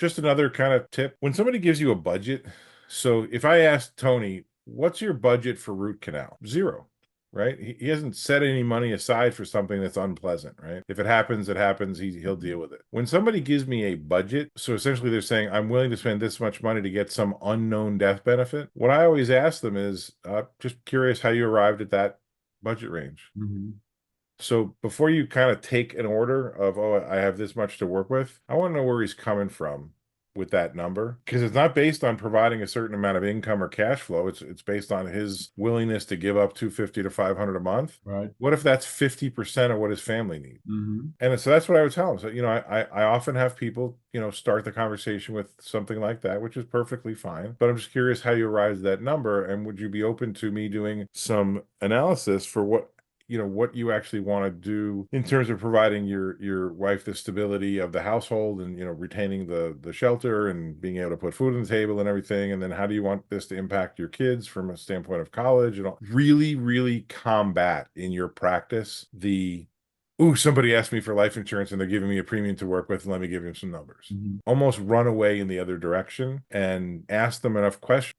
Just another kind of tip. When somebody gives you a budget, so if I ask Tony, what's your budget for root canal? Zero, right? He hasn't set any money aside for something that's unpleasant, right? If it happens, it happens. He'll deal with it. When somebody gives me a budget, so essentially they're saying, I'm willing to spend this much money to get some unknown death benefit. What I always ask them is, just curious how you arrived at that budget range. Mm-hmm. So before you kind of take an order of, oh, I have this much to work with, I want to know where he's coming from with that number, because it's not based on providing a certain amount of income or cash flow. It's based on his willingness to give up 250 to 500 a month. Right. What if that's 50% of what his family needs? Mm-hmm. And so that's what I would tell him. So, I often have people, start the conversation with something like that, which is perfectly fine. But I'm just curious how you arrived at that number. And would you be open to me doing some analysis for what you actually want to do in terms of providing your wife the stability of the household, and retaining the shelter and being able to put food on the table and everything, and then how do you want this to impact your kids from a standpoint of college and all. Really, really combat in your practice the, ooh, somebody asked me for life insurance and they're giving me a premium to work with, and let me give him some numbers. Mm-hmm. Almost run away in the other direction and ask them enough questions.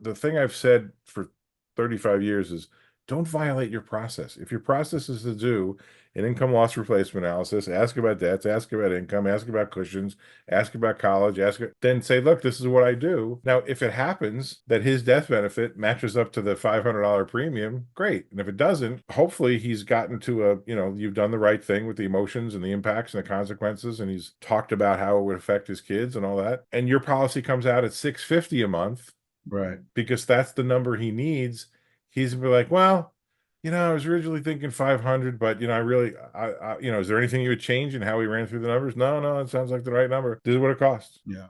The thing I've said for 35 years is, don't violate your process. If your process is to do an income loss replacement analysis, ask about debts, ask about income, ask about cushions, ask about college, then say, look, this is what I do. Now, if it happens that his death benefit matches up to the $500 premium, great. And if it doesn't, hopefully he's gotten to you've done the right thing with the emotions and the impacts and the consequences, and he's talked about how it would affect his kids and all that. And your policy comes out at $650 a month, Right. because that's the number he needs. He's gonna be like, well, I was originally thinking 500, but I really, is there anything you would change in how we ran through the numbers? No, it sounds like the right number. This is what it costs. Yeah.